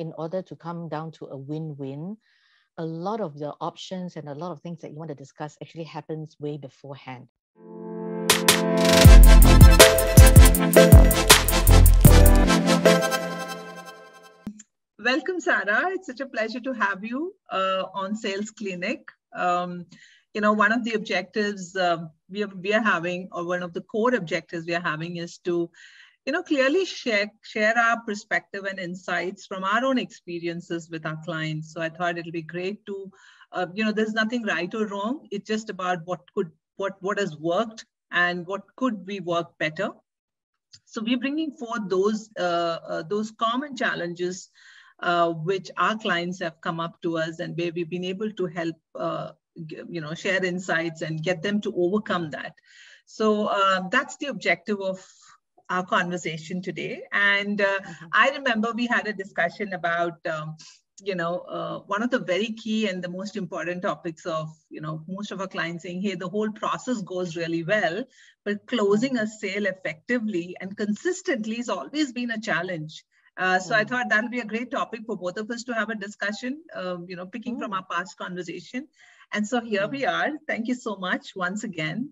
in order to come down to a win-win, a lot of the options and a lot of things that you want to discuss actually happens way beforehand. Welcome, Sarah. It's such a pleasure to have you on Sales Clinic. One of the objectives we are having, or one of the core objectives we are having, is to, clearly share our perspective and insights from our own experiences with our clients. So I thought it'll be great to, there's nothing right or wrong. It's just about what has worked and what could we work better. So we're bringing forth those common challenges which our clients have come up to us, and where we've been able to help, share insights and get them to overcome that. So that's the objective of our conversation today. And I remember we had a discussion about, one of the very key and the most important topics of, most of our clients saying, hey, the whole process goes really well, but closing a sale effectively and consistently has always been a challenge. So I thought that'll be a great topic for both of us to have a discussion, picking from our past conversation. And so here we are. Thank you so much once again.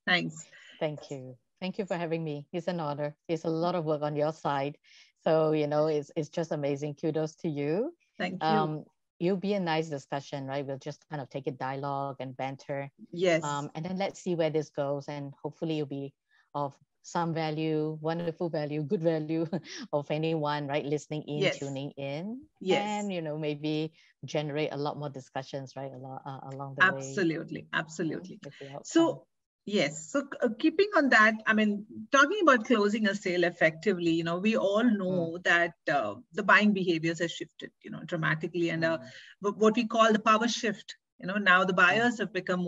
Thanks. Thank you. Thank you for having me. It's an honor. It's a lot of work on your side. So, it's just amazing. Kudos to you. Thank you. It'll be a nice discussion, right? We'll just kind of take a dialogue and banter. Yes. And then let's see where this goes. And hopefully it'll be of some value, wonderful value, good value of anyone, right? Listening in, yes. tuning in. Yes. And, maybe generate a lot more discussions, right? Along the way. Absolutely. So, yes. So keeping on that, I mean, talking about closing a sale effectively, we all know that the buying behaviors have shifted, dramatically. And what we call the power shift. Now the buyers have become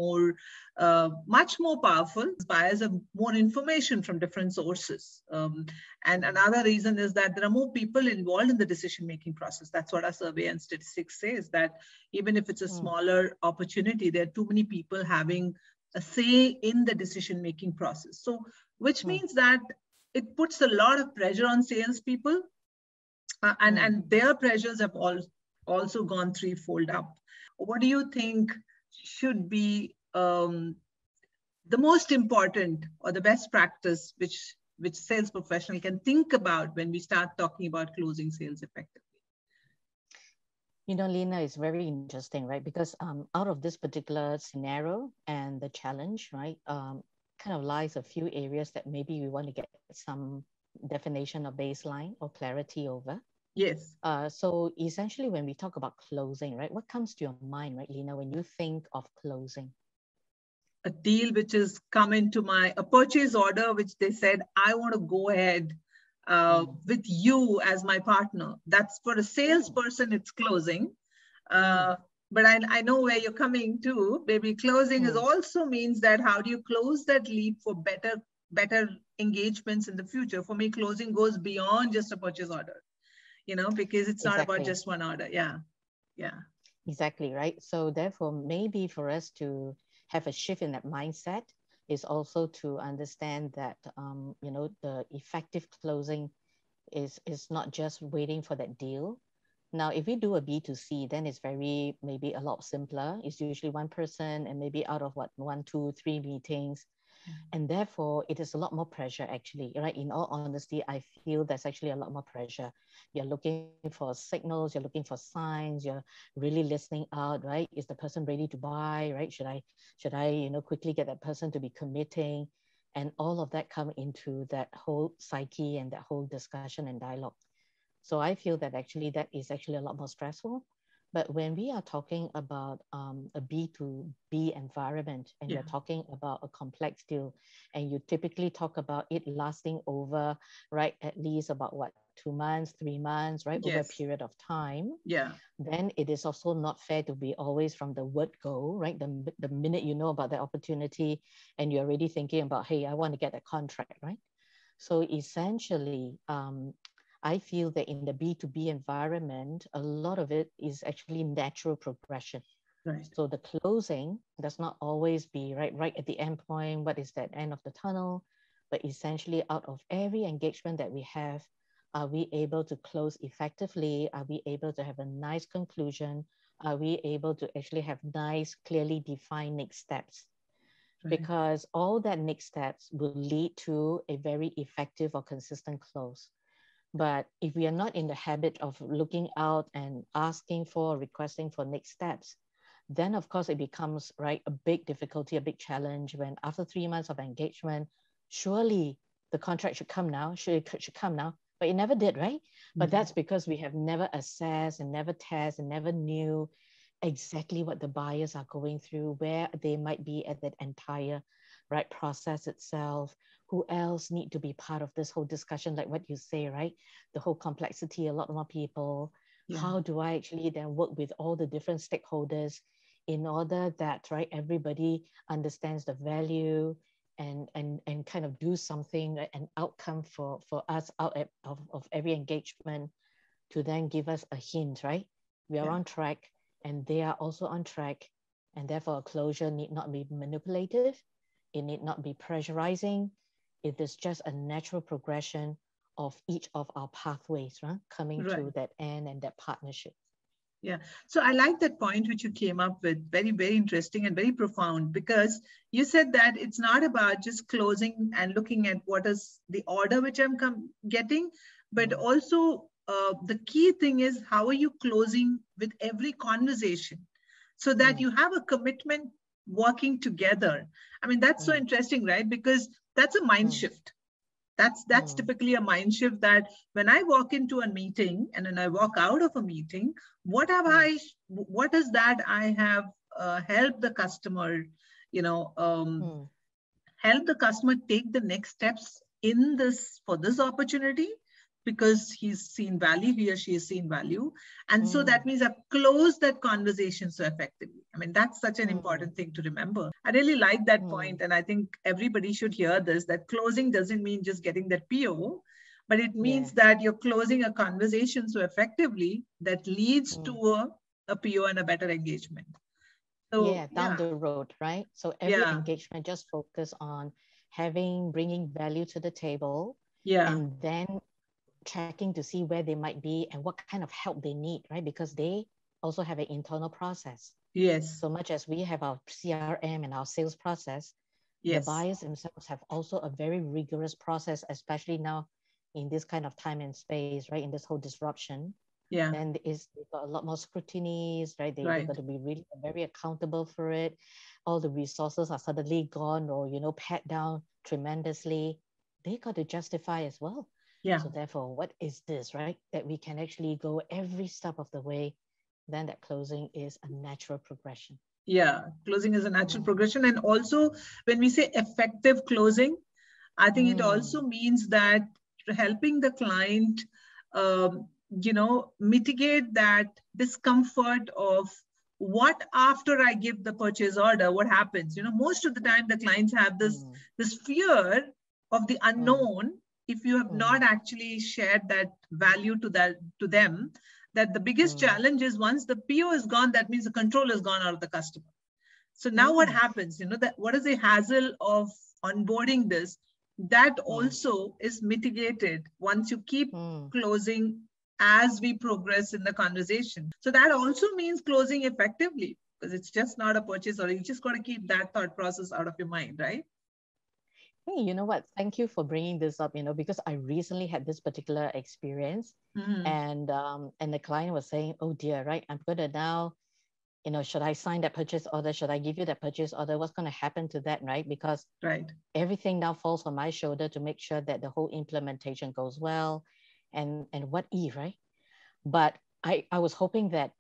much more powerful. Buyers have more information from different sources. And another reason is that there are more people involved in the decision-making process. That's what our survey and statistics says, that even if it's a smaller opportunity, there are too many people having a say in the decision-making process. So, which means that it puts a lot of pressure on salespeople, and their pressures have also gone threefold up. What do you think should be the most important or the best practice which sales professional can think about when we start talking about closing sales effectively? Lena, is very interesting, right? Because out of this particular scenario and the challenge, right, kind of lies a few areas that maybe we want to get some definition or baseline or clarity over. Yes. So essentially, when we talk about closing, right, what comes to your mind, right, Lena, when you think of closing? A deal which has come into a purchase order, which they said, I want to go ahead with you as my partner. That's for a salesperson, it's closing. But I know where you're coming to. Maybe closing is also means that how do you close that lead for better engagements in the future? For me, closing goes beyond just a purchase order. Because it's not about just one order. Yeah. Exactly, right? So therefore, maybe for us to have a shift in that mindset is also to understand that, the effective closing is not just waiting for that deal. Now, if we do a B2C, then it's maybe a lot simpler. It's usually one person and maybe out of 1, 2, 3 meetings. And therefore, it is a lot more pressure, actually, right? In all honesty, I feel there's actually a lot more pressure. You're looking for signals, you're looking for signs, you're really listening out, right? Is the person ready to buy, right? Should I, quickly get that person to be committing? And all of that come into that whole psyche and that whole discussion and dialogue. So I feel that actually that is actually a lot more stressful. But when we are talking about a B2B environment, and you're talking about a complex deal, and you typically talk about it lasting over, right, at least about 2 months, 3 months, right, over a period of time, then it is also not fair to be always from the word go, right? The minute you know about the opportunity and you're already thinking about, hey, I want to get a contract, right? So essentially, I feel that in the B2B environment, a lot of it is actually natural progression. Right. So the closing does not always be right at the end point. What is that end of the tunnel? But essentially, out of every engagement that we have, Are we able to close effectively? Are we able to have a nice conclusion? Are we able to actually have nice, clearly defined next steps? Right. Because all that next steps will lead to a very effective or consistent close. But if we are not in the habit of looking out and asking for, requesting for next steps, then of course it becomes, right, a big difficulty, a big challenge when after 3 months of engagement, surely the contract should come now, should come now, but it never did, right? But that's because we have never assessed and never tested and never knew exactly what the buyers are going through, where they might be at that entire right process itself, who else need to be part of this whole discussion, like what you say, right? The whole complexity, a lot more people. Yeah. How do I actually then work with all the different stakeholders in order that, right, everybody understands the value and kind of do something, an outcome for us out of every engagement, to then give us a hint, right? We are Yeah. on track and they are also on track, and therefore a closure need not be manipulative, it need not be pressurizing. It is just a natural progression of each of our pathways, right? Coming Right. to that end and that partnership. Yeah. So I like that point which you came up with. Very, very interesting and very profound, because you said that it's not about just closing and looking at what is the order which I'm getting, but also the key thing is how are you closing with every conversation so that you have a commitment working together. I mean, that's so interesting, right? Because that's a mind shift. That's typically a mind shift, that when I walk into a meeting and then I walk out of a meeting, what is that I have helped the customer, you know, help the customer take the next steps in this, for this opportunity, because he's seen value, he or she has seen value. And so that means I've closed that conversation so effectively. I mean, that's such an important thing to remember. I really like that point, and I think everybody should hear this, that closing doesn't mean just getting that PO, but it means that you're closing a conversation so effectively that leads to a PO and a better engagement. So, Down the road, right? So every engagement just focus on bringing value to the table, and then checking to see where they might be and what kind of help they need, right? Because they also have an internal process. Yes. So much as we have our CRM and our sales process, the buyers themselves have also a very rigorous process, especially now in this kind of time and space, right? In this whole disruption. Then they've got a lot more scrutinies, right? They've got to be really very accountable for it. All the resources are suddenly gone or, pared down tremendously. They got to justify as well. So therefore, what is this, right? That we can actually go every step of the way. Then that closing is a natural progression. Yeah, closing is a natural progression. And also, when we say effective closing, I think it also means that helping the client, mitigate that discomfort of what after I give the purchase order, what happens. Most of the time the clients have this fear of the unknown. If you have not actually shared that value to them, that the biggest challenge is once the PO is gone, that means the control is gone out of the customer. So now what happens, what is the hassle of onboarding this? That also is mitigated once you keep closing as we progress in the conversation. So that also means closing effectively, because it's just not a purchase order. You just got to keep that thought process out of your mind, right? Hey, you know what? Thank you for bringing this up, because I recently had this particular experience, and the client was saying, oh dear, right? I'm going to now, should I sign that purchase order? Should I give you that purchase order? What's going to happen to that, right? Because everything now falls on my shoulder to make sure that the whole implementation goes well, and what if, right? But I was hoping that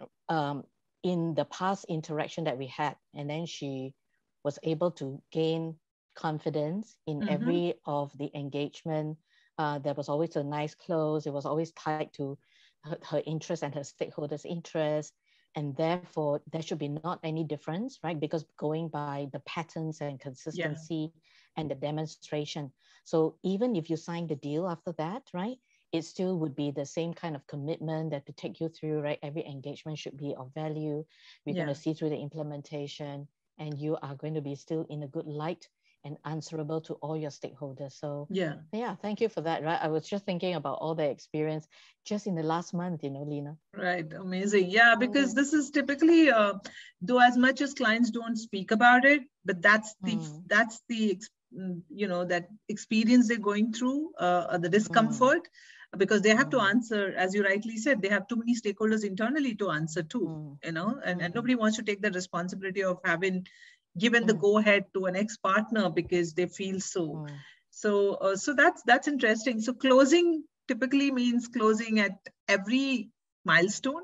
in the past interaction that we had, and then she was able to gain confidence in every of the engagement. There was always a nice close. It was always tied to her interest and her stakeholders' interest. And therefore, there should be not any difference, right? Because going by the patterns and consistency and the demonstration. So even if you sign the deal after that, right, it still would be the same kind of commitment that to take you through, right? Every engagement should be of value. We're going to see through the implementation, and you are going to be still in a good light and answerable to all your stakeholders. So Yeah. yeah, thank you for that. Right. I was just thinking about all the experience just in the last month, Lena. Right. Amazing. Yeah, because Mm, this is typically, though as much as clients don't speak about it, but mm, that experience they're going through, the mm, discomfort, because they have to mm, answer, as you rightly said, they have too many stakeholders internally to answer to, mm, and mm, nobody wants to take the responsibility of having given the mm, go ahead to an ex-partner because they feel so. mm, So that's interesting. So closing typically means closing at every milestone,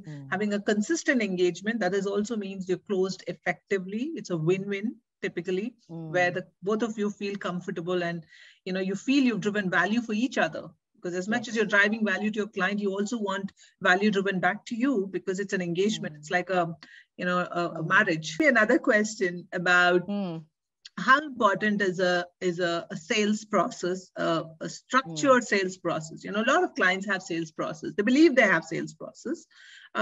mm, having a consistent engagement. That is also means you're closed effectively. It's a win-win typically, where mm. the both of you feel comfortable and you feel you've driven value for each other. Because as much as Yes. you're driving value to your client, you also want value driven back to you because it's an engagement. It's Mm, like a mm, marriage. Another question about mm, how important is a sales process, a mm, structured sales process. A lot of clients have sales process. They believe they have sales process.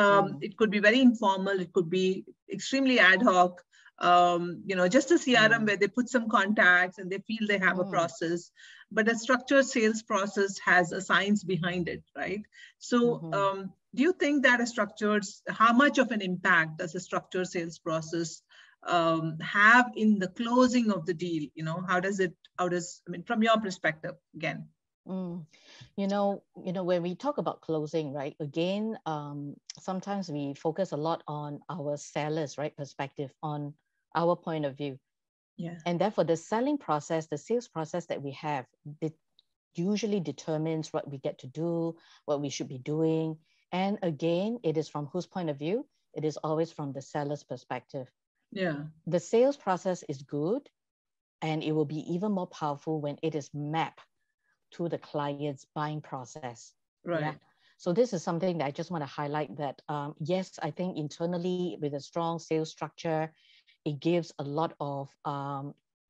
mm, It could be very informal. It could be extremely ad hoc. Just a CRM mm, where they put some contacts and they feel they have a mm, process. But a structured sales process has a science behind it, right? So, mhm. do you think that how much of an impact does a structured sales process have in the closing of the deal? I mean, from your perspective, again. Mm. When we talk about closing, right? Again, sometimes we focus a lot on our sellers, right? Perspective on our point of view. Yeah. And therefore the selling process, the sales process that we have, it usually determines what we get to do, what we should be doing. And again, it is from whose point of view? It is always from the seller's perspective. Yeah. The sales process is good, and it will be even more powerful when it is mapped to the client's buying process. Yeah. Right. So this is something that I just want to highlight that, yes, I think internally with a strong sales structure, it gives a lot of,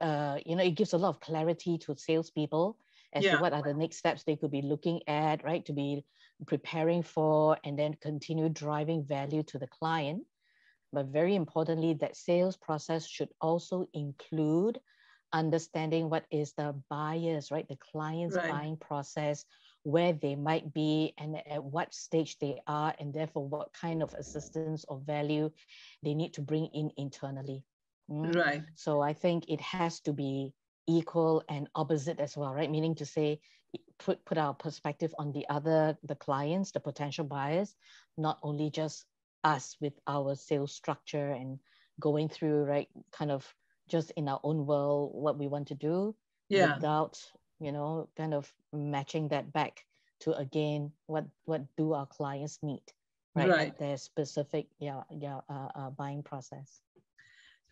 it gives a lot of clarity to salespeople as to Yeah. what are the next steps they could be looking at, right? To be preparing for, and then continue driving value to the client. But very importantly, that sales process should also include understanding what is the buyer's, right? The client's Right. buying process, where they might be and at what stage they are, and therefore what kind of assistance or value they need to bring in internally. Mm. Right. So I think it has to be equal and opposite as well, right? Meaning to say, put our perspective on the clients, the potential buyers, not only just us with our sales structure and going through, right, kind of just in our own world what we want to do Yeah. without kind of matching that back to, again, what do our clients need, right, Right. at their specific buying process.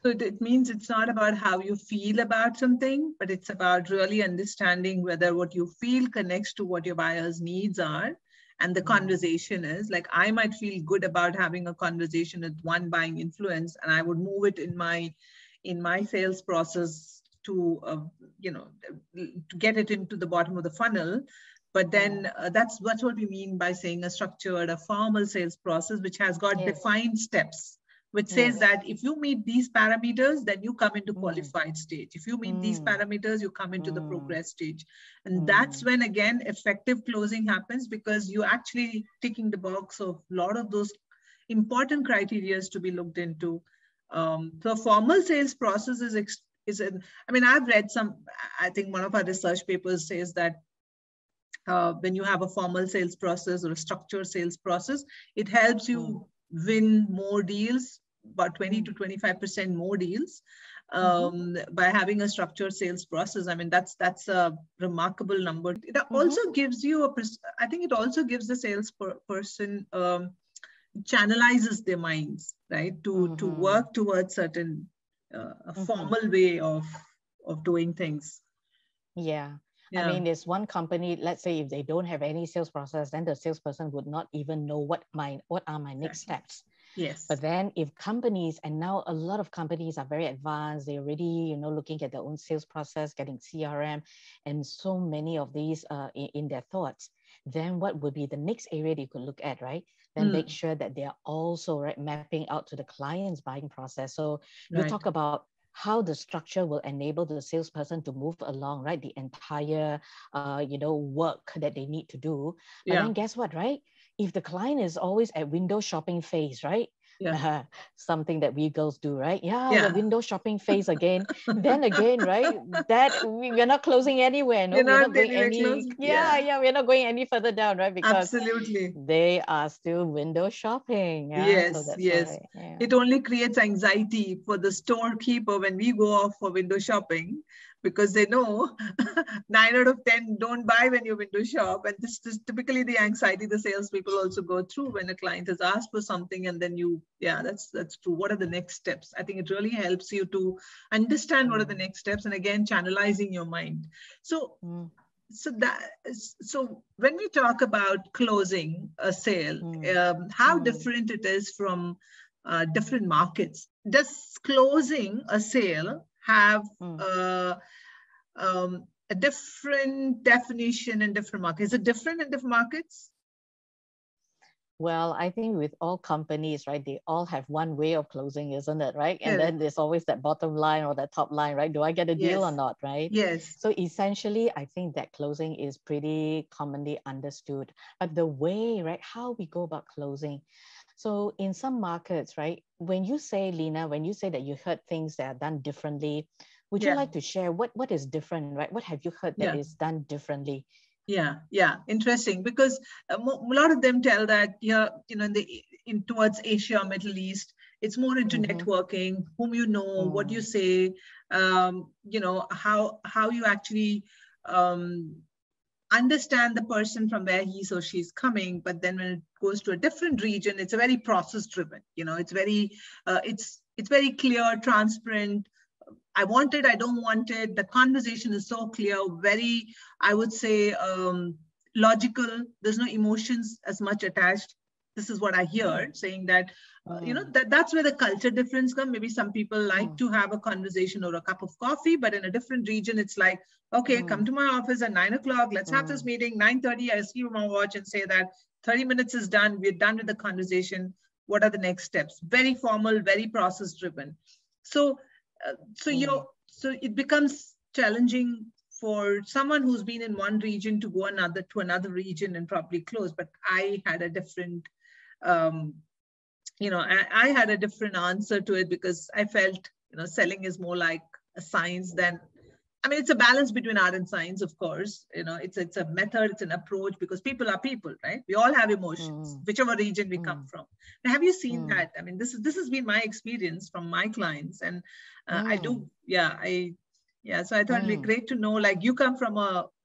So it means it's not about how you feel about something, but it's about really understanding whether what you feel connects to what your buyer's needs are. And the Mm, conversation is like, I might feel good about having a conversation with one buying influence, and I would move it in my sales process to get it into the bottom of the funnel. But mm, then that's what we mean by saying a structured, a formal sales process, which has got yes, defined steps, which says yes. that if you meet these parameters, then you come into Mm, qualified stage. If you meet these mm, parameters, you come into the mm, progress stage. And that's mm, when, again, effective closing happens, because you're actually ticking the box of a lot of those important criteria to be looked into. So formal sales process I mean, I've read I think one of our research papers says that when you have a formal sales process or a structured sales process, it helps mm, you win more deals, about 20 to mm, 25% more deals, mhm, by having a structured sales process. I mean, that's a remarkable number. It mhm, also gives you I think it also gives the sales person, channelizes their minds, right, to mhm, work towards certain a mhm. formal way of doing things. Yeah. I Yeah. mean, there's one company, let's say if they don't have any sales process, then the salesperson would not even know what are my next Exactly. steps. Yes. But then if companies, and now a lot of companies are very advanced, they're already, looking at their own sales process, getting CRM, and so many of these in their thoughts, then what would be the next area they could look at, right? Then make Mm, sure that they are also, right, mapping out to the client's buying process. So you right. talk about how the structure will enable the salesperson to move along, right? The entire, work that they need to do. But Yeah. then guess what, right? If the client is always at window shopping phase, right? Yeah. Something that we girls do, right? Yeah, the Yeah. window shopping phase again. Then again, right? That we're not closing anywhere. No, We're we're not not going anywhere any. close. Yeah, Yeah. yeah, we're not going any further down, right? Because Absolutely. they are still window shopping. Yeah, so Yes, that's yes. why. Yeah. It only creates anxiety for the storekeeper when we go off for window shopping, because they know 9 out of 10 don't buy when you window shop. And this is typically the anxiety the salespeople also go through when a client has asked for something, and then yeah, that's true. What are the next steps? I think it really helps you to understand what are the next steps, and again, channelizing your mind. So Mm, so when we talk about closing a sale, mm, how mm, different it is from different markets. Does closing a sale have mm. a different definition in different markets? Is it different in different markets? Well, I think with all companies, right, they all have one way of closing, isn't it, right? And Correct. then there's always that bottom line or that top line, right? Do I get a deal or Yes. not, right? Yes. So essentially, I think that closing is pretty commonly understood. But the way, right, how we go about closing. So in some markets, right, when you say, Lena, when you say that you heard things that are done differently, would you Yeah. like to share what is different, right? What have you heard that Yeah. is done differently? Yeah, interesting, because a lot of them tell that, yeah, in towards Asia, Middle East, it's more into Mm-hmm. networking, whom you know, what you Mm, say, how you actually um, understand the person from where he or she's coming. But then when it goes to a different region, it's a very process driven. It's very it's very clear, transparent. I want it, I don't want it. The conversation is so clear, very, I would say, logical. There's no emotions as much attached. This is what I hear mm, saying that, mm, that's where the culture difference comes. Maybe some people like mm, to have a conversation or a cup of coffee, but in a different region, it's like, okay, come mm, to my office at 9 o'clock. Let's have this mm. meeting. 9:30, I see my watch and say that 30 minutes is done. We're done with the conversation. What are the next steps? Very formal, very process driven. So Mm, so it becomes challenging for someone who's been in one region to go another region and probably close. But I had a different um, I had a different answer to it, because I felt, selling is more like a science than, I mean, it's a balance between art and science, of course. It's a method, it's an approach, because people are people, right? We all have emotions, mm, whichever region we come mm, from. Now, have you seen mm, that? I mean, this has been my experience from my clients, and I mm, do, yeah. So I thought it'd be mm. great to know, like, you come from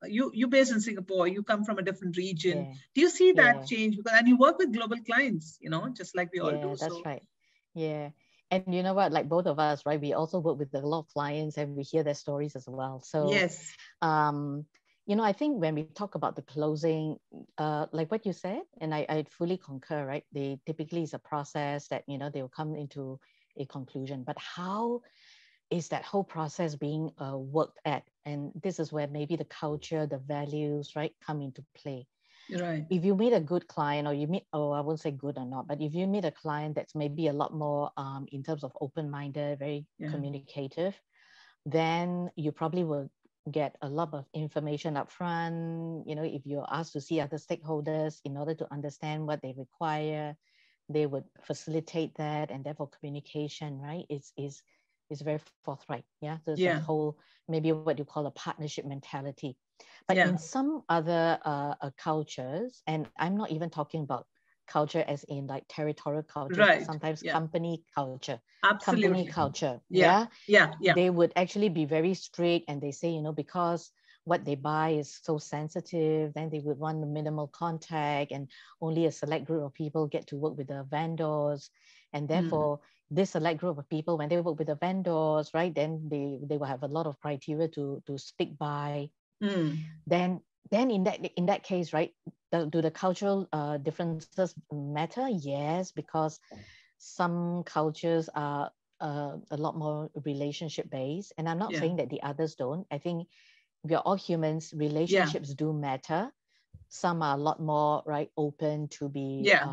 you based in Singapore, you come from a different region. Yeah, Do you see that yeah, change? Because and you work with global clients, just like we all do. yeah, that's So right. Yeah. And you know what, like both of us, right? We also work with a lot of clients and we hear their stories as well. So, yes, um, I think when we talk about the closing, like what you said, and I fully concur, right? They typically is a process that, they will come into a conclusion. But how is that whole process being worked at? And this is where maybe the culture, the values, right, come into play. right, If you meet a good client, or you meet, oh, I won't say good or not, but if you meet a client that's maybe a lot more in terms of open-minded, very yeah, communicative, then you probably will get a lot of information up front. If you're asked to see other stakeholders in order to understand what they require, they would facilitate that, and therefore communication, right, is very forthright. Yeah, there's a yeah, whole, maybe what you call a partnership mentality. But yeah, in some other cultures, and I'm not even talking about culture as in like territorial cultures, but right, sometimes yeah. company Absolutely. culture, Yeah. yeah, Yeah. Yeah. they would actually be very strict, and they say, because what they buy is so sensitive, then they would want the minimal contact, and only a select group of people get to work with the vendors. And Mm. therefore, this select group of people, when they work with the vendors, right, then they will have a lot of criteria to stick by. Mm. Then in that case, right, do the cultural differences matter? Yes, because some cultures are a lot more relationship based, and I'm not Yeah. saying that the others don't. I think we are all humans. Yeah. Relationships do matter. Some are a lot more, right, open to be Yeah.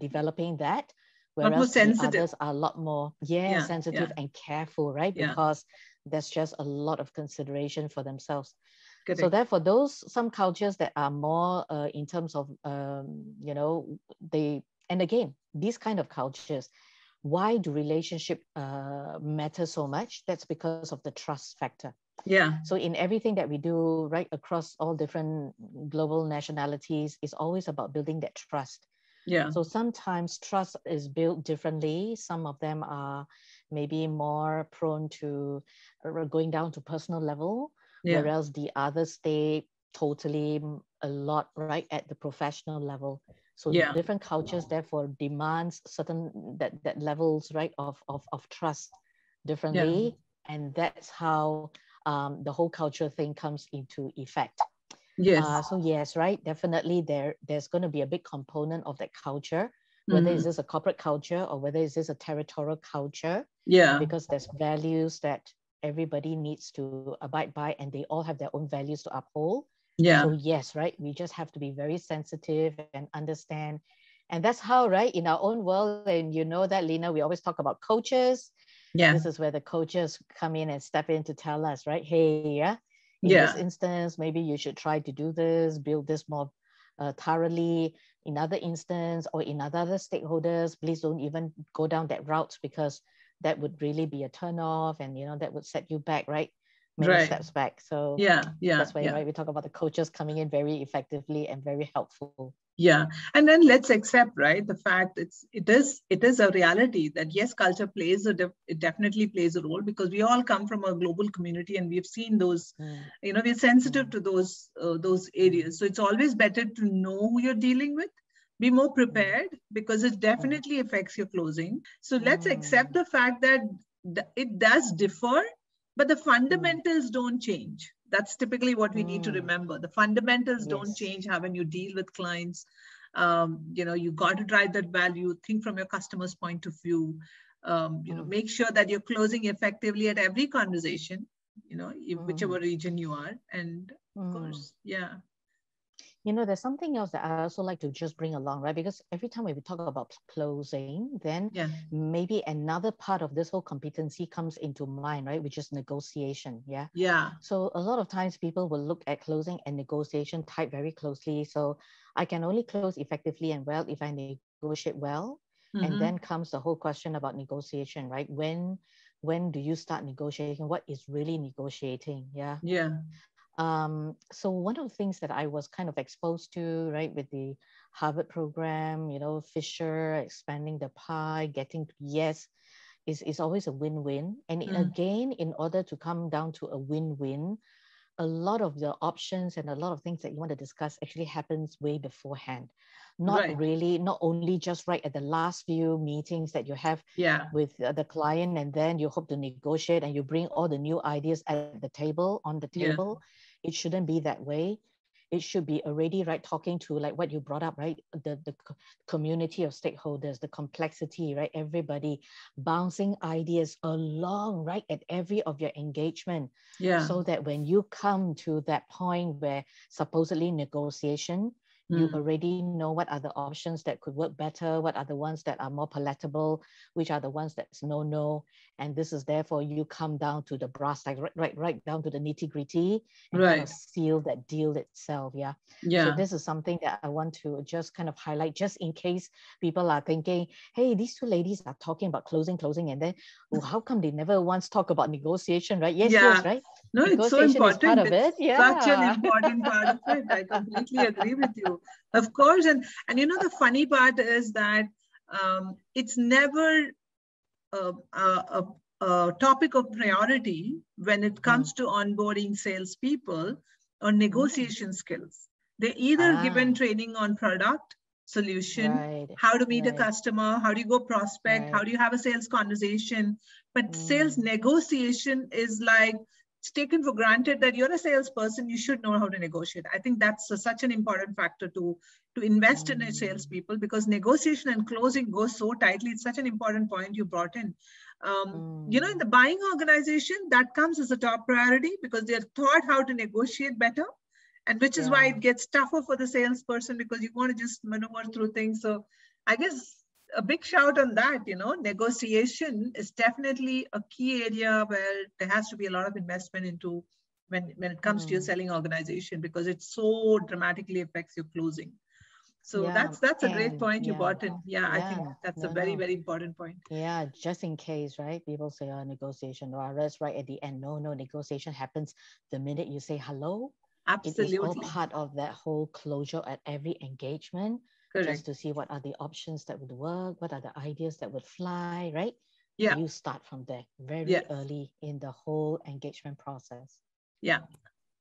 developing that, Lot more whereas the sensitive. others are a lot more, Yeah, sensitive yeah, and careful, right? yeah. Because there's just a lot of consideration for themselves. So Correct. therefore, some cultures that are more in terms of, and again, these kind of cultures, why do relationship matter so much? That's because of the trust factor. Yeah, So in everything that we do, right, across all different global nationalities, it's always about building that trust. yeah, So sometimes trust is built differently. Some of them are maybe more prone to going down to personal level, yeah, whereas the others stay totally a lot right at the professional level. So yeah, different cultures therefore demands certain that levels right of trust yeah. differently, and that's how the whole culture thing comes into effect. Yes. So yes, right, definitely there's going to be a big component of that culture, whether Hmm. is this a corporate culture or whether is this a territorial culture, Yeah, because there's values that everybody needs to abide by, and they all have their own values to uphold. So yeah, yes, right, we just have to be very sensitive and understand. And that's how, right, in our own world, and you know that, Lena, we always talk about coaches. yeah, This is where the coaches come in and step in to tell us, right, hey, yeah, in this yeah, instance, maybe you should try to do this, build this more thoroughly. In other instance, or in other stakeholders, please don't even go down that route, because that would really be a turn off, and that would set you back, right, many right. steps back. So Yeah, yeah, that's why, yeah. right, we talk about the coaches coming in very effectively and very helpful. Yeah, and then let's accept, right, the fact it is a reality that yes, culture plays it definitely plays a role, because we all come from a global community and we've seen those, Mm, we're sensitive mm, to those mm, areas. So it's always better to know who you're dealing with, be more mm, prepared, because it mm, definitely affects your closing. So let's accept mm, the fact that it does differ, but the mm, fundamentals don't change. That's typically what we need to mm. remember. The fundamentals don't Yes. change how when you deal with clients. You got to drive that value, think from your customer's point of view, Mm, make sure that you're closing effectively at every conversation, whichever mm, region you are. And of mm. course, yeah, There's something else that I also like to just bring along, right? Because every time when we talk about closing, then yeah, maybe another part of this whole competency comes into mind, right? Which is negotiation. Yeah. yeah, So a lot of times people will look at closing and negotiation tied very closely. So I can only close effectively and well if I negotiate well. And then mm-hmm. comes the whole question about negotiation, right? When do you start negotiating? What is really negotiating? Yeah. Yeah, So one of the things that I was kind of exposed to, right, with the Harvard program, Fisher expanding the pie, getting to yes, is always a win-win. And mm. again, in order to come down to a win-win, a lot of the options and a lot of things that you want to discuss actually happens way beforehand. Right, Not only just right at the last few meetings that you have yeah, with the client, and then you hope to negotiate and you bring all the new ideas on the yeah, table. It shouldn't be that way. It should be already right talking to like what you brought up, right? The community of stakeholders, the complexity, right? Everybody bouncing ideas along right at every of your engagement, yeah, so that when you come to that point where supposedly negotiation, you mm. already know what are the options that could work better, what are the ones that are more palatable, which are the ones that's no. And this is therefore you come down to the brass tacks, right down to the nitty gritty, and kind of Right, seal that deal itself. Yeah. So yeah, this is something that I want to just kind of highlight, just in case people are thinking, hey, these two ladies are talking about closing, and then, oh, how come they never once talk about negotiation, right? Yes, yeah. right? No, it's so Negotiation is part important. of it. It's such an Yeah. important part of it. I completely agree with you. Of course, and the funny part is that it's never a topic of priority when it Mm, comes to onboarding salespeople or mm. negotiation skills. They're either given Ah, training on product, solution, right, how to meet a right, customer, how do you go prospect, how right. do you have a sales conversation. But sales Mm, negotiation is like, it's taken for granted that you're a salesperson, you should know how to negotiate. I think that's such an important factor to invest in a mm, salespeople, because negotiation and closing go so tightly. It's such an important point you brought in. In mm. the buying organization, that comes as a top priority because they're taught how to negotiate better, and which is why Yeah. it gets tougher for the salesperson, because you want to just maneuver through things. So I guess a big shout on that. Negotiation is definitely a key area where there has to be a lot of investment into when it comes to your selling organization, because it so dramatically affects your closing. So Yeah, that's a great and point you yeah, brought in. Yeah, I think yeah, that's a no, very, no. very important point. Yeah, just in case, right? People say, oh, negotiation, or others right at the end. No, no, negotiation happens the minute you say hello. It is all Absolutely. part of that whole closure at every engagement, just Correct. to see what are the options that would work, what are the ideas that would fly, right? Yeah. You start from there very Yes. early in the whole engagement process. Yeah.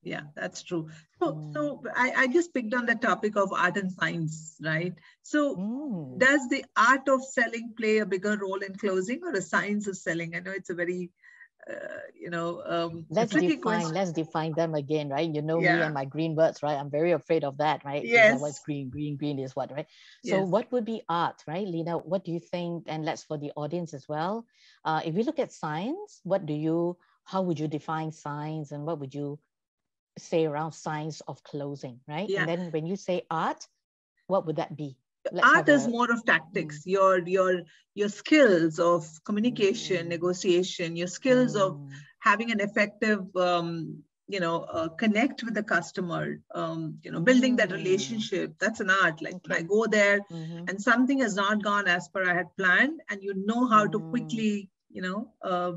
Yeah, that's true. So, Mm. so I just picked on the topic of art and science, right? So, Mm. does the art of selling play a bigger role in closing, or the science of selling? I know it's a very, a tricky question. Let's define them again, right? You know me Yeah. and my green words, right? I'm very afraid of that, right? Because I was Yes. green, green, green is what, right? So Yes. what would be art, right? Lena, what do you think? And let's for the audience as well. If we look at science, how would you define science, and what would you say around science of closing, right? And Yeah. then when you say art, what would that be? Let's Art have is a more of mm, tactics, your skills of communication, mm, negotiation, your skills of mm, having an effective connect with the customer, building that mm. relationship. That's an art. Like when I Okay. go there Mm-hmm. and something has not gone as per I had planned, and you know how to Mm, quickly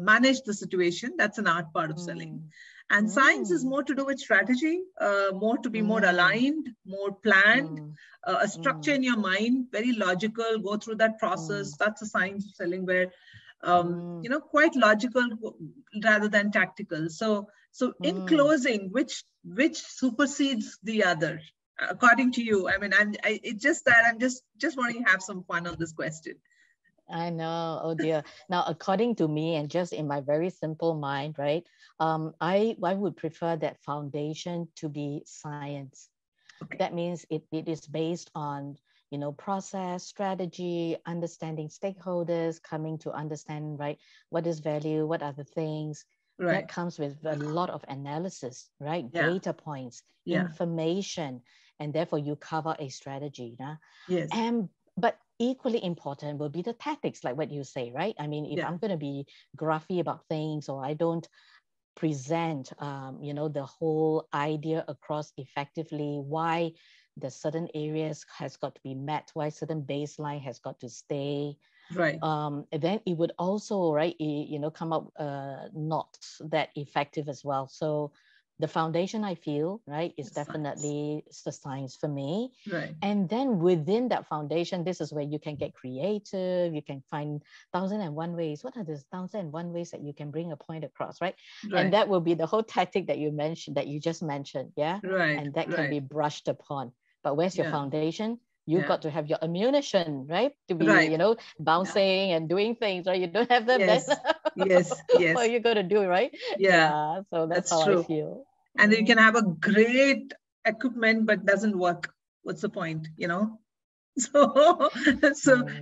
manage the situation. That's an art part of selling. mm, And science is mm, more to do with strategy, more to be more mm, aligned, more planned, mm, a structure mm, in your mind, very logical, go through that process. mm, That's a science of selling where, mm, quite logical rather than tactical. So in mm. closing, which supersedes the other, according to you? I mean, it's just that I'm just wanting to have some fun on this question. I know. Oh dear. Now, according to me, and just in my very simple mind, right? I would prefer that foundation to be science. Okay. That means it is based on, process, strategy, understanding stakeholders, coming to understand, right, what is value, what are the things. That Right. comes with a lot of analysis, right? Yeah. Data points, Yeah. information, and therefore you cover a strategy. Nah? Yes. And but equally important will be the tactics, like what you say, right? I mean, if Yeah. I'm going to be gruffy about things, or I don't present the whole idea across effectively, why the certain areas has got to be met, why certain baseline has got to stay, Right. then it would also, right, come up not that effective as well. So the foundation, I feel, right, is Science. definitely the science for me. Right. And then within that foundation, this is where you can get creative. You can find 1,001 ways. What are the 1,001 ways that you can bring a point across, right? And Right. that will be the whole tactic that you just mentioned, yeah. Right. And that can Right. be brushed upon. But where's your Yeah. foundation? You've Yeah. got to have your ammunition, right? To be, Right. Yeah. bouncing and doing things, right? You don't have them, then Yes. Yes. what are Yes. you going to do, right? Yeah. Yeah. So that's That's how I true. feel. And you can Mm. have a great equipment but doesn't work. What's the point? So,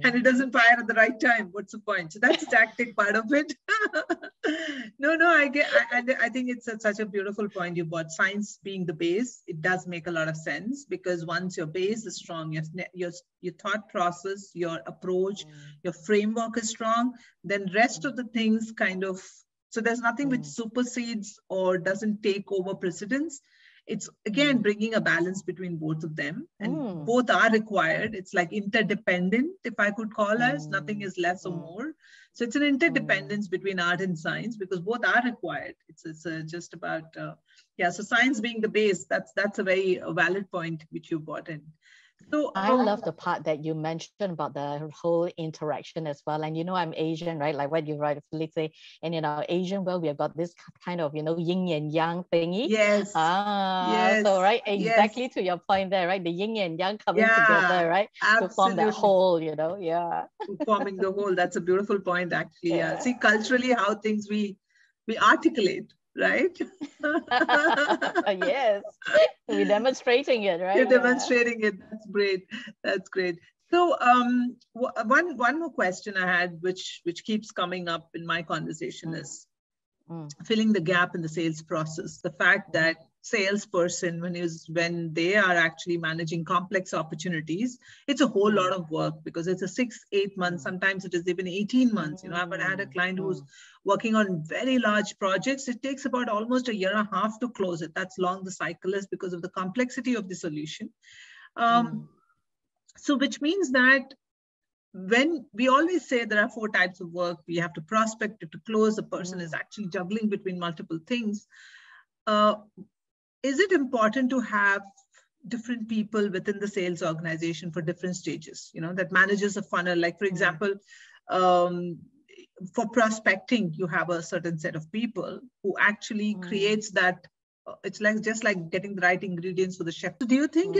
and it Mm. doesn't fire at the right time. What's the point? So that's the tactic part of it. No, I get. I think it's such a beautiful point you brought. Science being the base, it does make a lot of sense, because once your base is strong, your thought process, your approach, Mm. your framework is strong, then rest of the things kind of. So there's nothing which Mm. supersedes or doesn't take over precedence. It's again Mm. bringing a balance between both of them, and Mm. both are required. It's like interdependent, if I could call us. Nothing Mm. is less or Mm. more. So it's an Mm. interdependence between art and science, because both are required. It's just about yeah. So science being the base. That's a very valid point which you brought in. So I love the part that you mentioned about the whole interaction as well. And I'm Asian, right? Like what you rightfully say. And in our Asian world, we have got this kind of, yin and yang thingy. yes, So yes, right, yes, exactly to your point there, right? The yin and yang coming yeah, together, right? To form that absolutely. whole, yeah. Forming the whole. That's a beautiful point, actually. Yeah. Yeah. See, culturally, how things we articulate, right? Yes. We're demonstrating it, You're right? Yeah. demonstrating it. That's great. That's great. So, one more question I had, which keeps coming up in my conversation, Mm, is mm, filling the gap in the sales process. The fact mm, that salesperson, when they are actually managing complex opportunities, it's a whole lot of work, because it's a 6-8 months, sometimes it is even 18 months. I've had a client who's working on very large projects. It takes about almost a year and a half to close it. That's long the cycle is, because of the complexity of the solution. So which means that when we always say there are 4 types of work, we have to prospect, to close, the person is actually juggling between multiple things. Is it important to have different people within the sales organization for different stages, that manages a funnel? Like, for example, for prospecting, you have a certain set of people who actually creates that. It's like just like getting the right ingredients for the chef. So do you think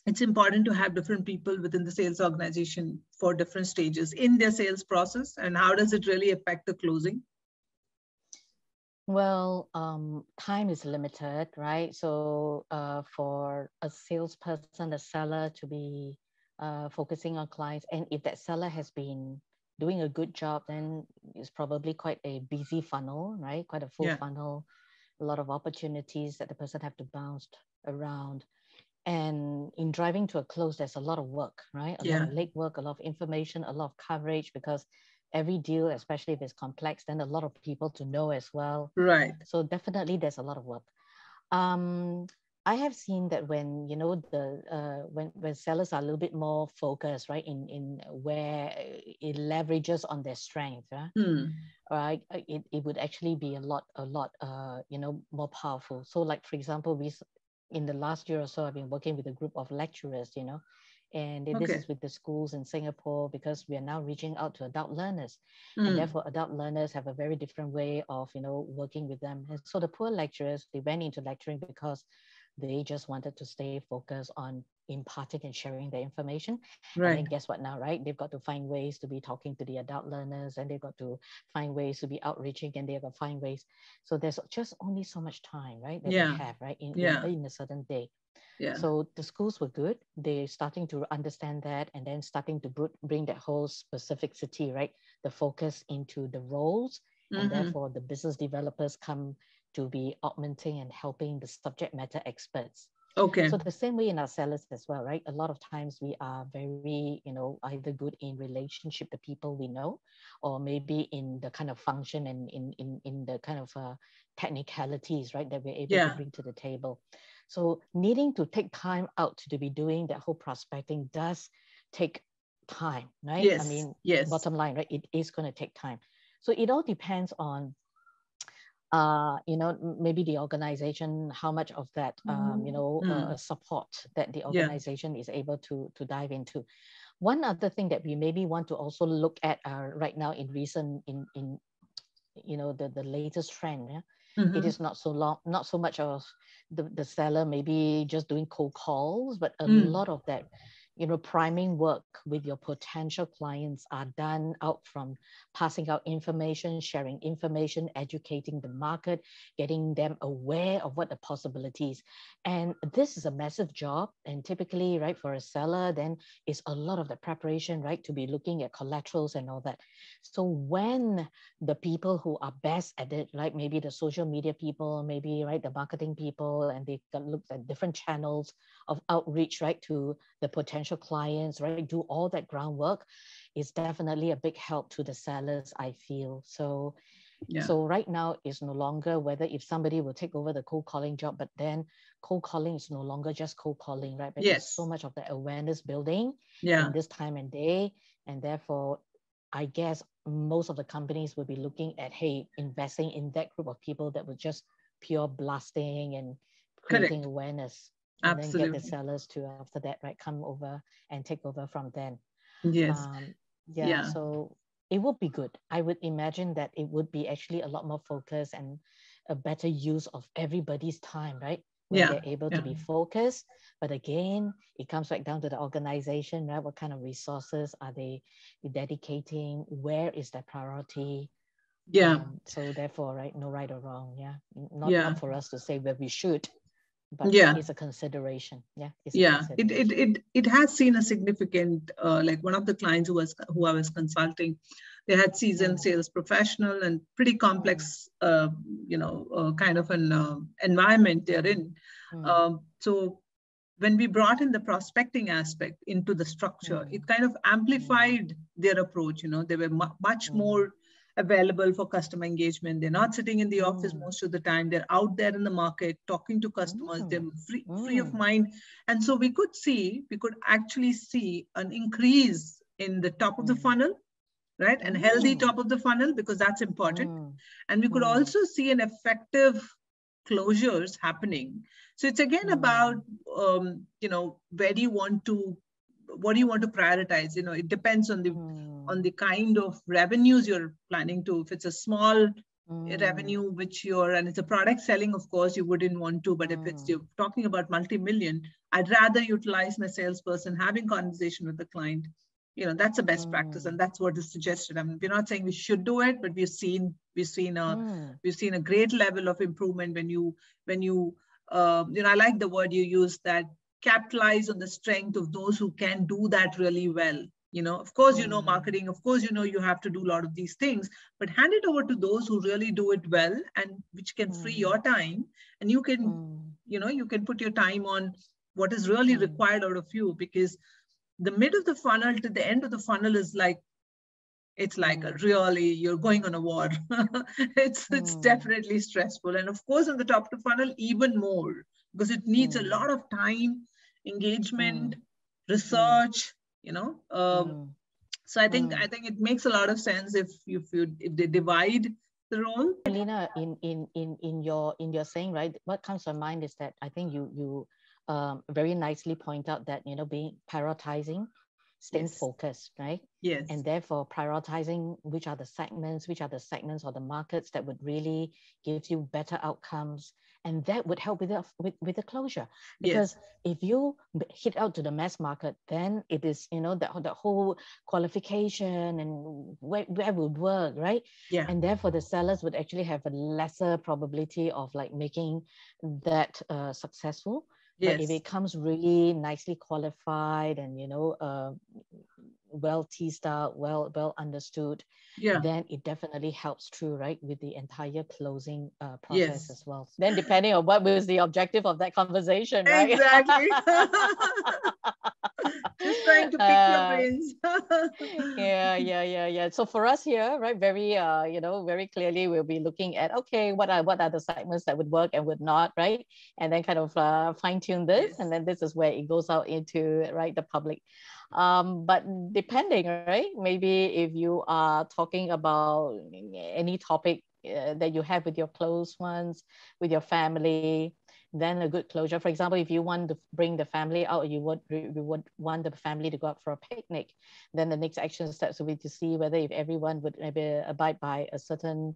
it's important to have different people within the sales organization for different stages in their sales process? And how does it really affect the closing? Well, time is limited, right? So for a salesperson, a seller to be focusing on clients, and if that seller has been doing a good job, then it's probably quite a busy funnel, right? Quite a full funnel, a lot of opportunities that the person have to bounce around. And in driving to a close, there's a lot of work, right? A lot of legwork, a lot of information, a lot of coverage, because every deal, especially if it's complex, then a lot of people to know as well. Right. So definitely there's a lot of work. I have seen that when, when sellers are a little bit more focused, right, in where it leverages on their strength, right, it would actually be a lot, more powerful. So like, for example, in the last year or so, I've been working with a group of lecturers, and this is with the schools in Singapore, because we are now reaching out to adult learners. And therefore, adult learners have a very different way of, working with them. And so the poor lecturers, they went into lecturing because they just wanted to stay focused on imparting and sharing the information. Right. And then guess what now, right? They've got to find ways to be talking to the adult learners, and they've got to find ways to be outreaching, and they've got to find ways. So there's just only so much time, right, that they have, right, in a certain day. Yeah. So the schools were good. They're starting to understand that, and then starting to bring that whole specificity, right, the focus into the roles, and therefore the business developers come to be augmenting and helping the subject matter experts. Okay. So the same way in our sellers as well, right? A lot of times we are very, either good in relationship to people we know, or maybe in the kind of function and in the kind of technicalities, right, that we're able to bring to the table. So needing to take time out to be doing that whole prospecting does take time, right? Yes. I mean, bottom line, right? It is going to take time. So it all depends on maybe the organization, how much of that, support that the organization is able to dive into. One other thing that we maybe want to also look at right now in recent, the latest trend, it is not so much of the seller maybe just doing cold calls, but a lot of that, priming work with your potential clients are done out from passing out information, sharing information, educating the market, getting them aware of what the possibilities. And this is a massive job. And typically, right, for a seller, then it's a lot of the preparation, right, to be looking at collaterals and all that. So when the people who are best at it, like maybe the social media people, maybe, right, the marketing people, and they can look at different channels of outreach, right, to the potential clients, right, do all that groundwork, is definitely a big help to the sellers, I feel. So so right now it's no longer whether if somebody will take over the cold calling job, but then cold calling is no longer just cold calling, right? But there's so much of the awareness building in this time and day, and therefore I guess most of the companies will be looking at, hey, investing in that group of people that were just pure blasting and creating awareness. And then get the sellers to, after that, right, come over and take over from them. Yes. So it would be good. I would imagine that it would be actually a lot more focused and a better use of everybody's time, right? When they're able to be focused. But again, it comes back down to the organization, right? What kind of resources are they dedicating? Where is their priority? So therefore, right, no right or wrong. Not for us to say where we should. But it's a consideration. It has seen a significant, like one of the clients who I was consulting, They had seasoned sales professional and pretty complex, kind of an environment they're in. So when we brought in the prospecting aspect into the structure, it kind of amplified their approach. They were much more available for customer engagement. They're not sitting in the office most of the time. They're out there in the market talking to customers. They're free of mind. And so we could actually see an increase in the top of the funnel, right? And healthy top of the funnel, because that's important. And we could also see an effective closures happening. So it's again about, what do you want to prioritize? It depends on the kind of revenues you're planning to. If it's a small revenue, and it's a product selling, of course, you wouldn't want to. But if you're talking about multi-million, I'd rather utilize my salesperson having conversation with the client. That's a best practice, and that's what is suggested. I mean, we're not saying we should do it, but we've seen a great level of improvement when you I like the word you use, that capitalize on the strength of those who can do that really well. Of course, marketing, of course, you have to do a lot of these things, but hand it over to those who really do it well, and which can free your time, and you can, you can put your time on what is really required out of you, because the mid of the funnel to the end of the funnel is like, it's like really, you're going on a war. It's definitely stressful. And of course, on the top of the funnel, even more, because it needs a lot of time, engagement, research, so I think it makes a lot of sense if they divide the role. Lena, in your saying, right, what comes to mind is that I think you very nicely point out that, being prioritizing, staying focused, right? Yes. And therefore prioritizing which are the segments or the markets that would really give you better outcomes, and that would help with the closure. Because if you hit out to the mass market, then it is, the whole qualification and where would work, right? Yeah. And therefore the sellers would actually have a lesser probability of like making that successful. But if it comes really nicely qualified and, well teased out, well understood, then it definitely helps through, right, with the entire closing process as well. Then depending on what was the objective of that conversation, right? Exactly. Just trying to pick your brains. Yeah. So for us here, right, very very clearly we'll be looking at, okay, what are the segments that would work and would not, right? And then kind of fine tune this, and then this is where it goes out into, right, the public. But depending, right, maybe if you are talking about any topic that you have with your close ones, with your family, then a good closure. For example, if you want to bring the family out, you would want the family to go out for a picnic, then the next action steps will be to see whether if everyone would maybe abide by a certain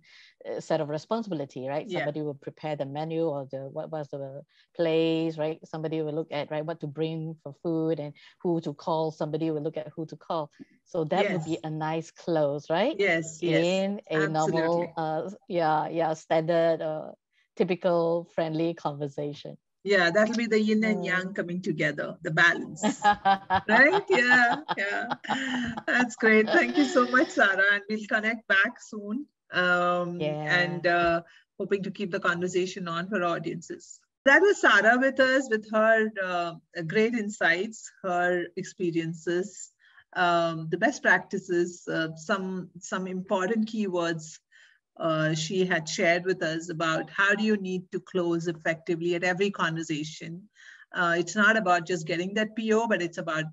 set of responsibility, right? Somebody will prepare the menu or what was the place, right? Somebody will look at, right, what to bring for food and who to call. Somebody will look at who to call. So that would be a nice close, right? Yes. In a Absolutely. normal, standard, typical friendly conversation. Yeah, that'll be the yin and yang coming together, the balance. Right? Yeah. That's great. Thank you so much, Sarah. And we'll connect back soon. And hoping to keep the conversation on for audiences. That was Sarah with us, with her great insights, her experiences, the best practices, some important keywords she had shared with us about how do you need to close effectively at every conversation. It's not about just getting that PO, but it's about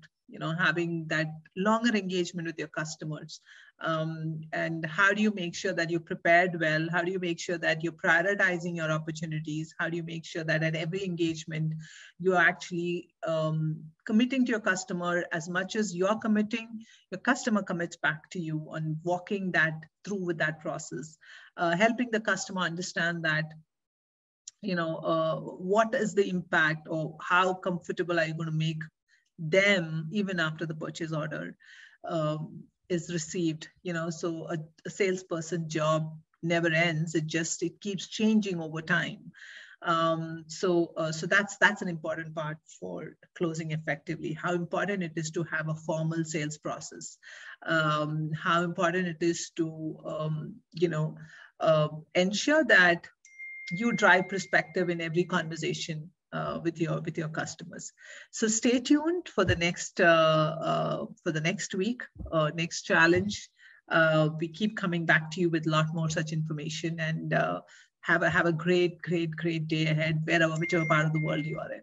having that longer engagement with your customers. And how do you make sure that you're prepared well? How do you make sure that you're prioritizing your opportunities? How do you make sure that at every engagement, you're actually committing to your customer as much as you're committing, your customer commits back to you on walking that through with that process, helping the customer understand that, what is the impact or how comfortable are you going to make them even after the purchase order is received. So a salesperson job never ends. It keeps changing over time. So that's an important part for closing effectively. How important it is to have a formal sales process. How important it is to ensure that you drive perspective in every conversation with your customers. So stay tuned for the next week, next challenge. We keep coming back to you with a lot more such information, and have a great day ahead, whichever part of the world you are in.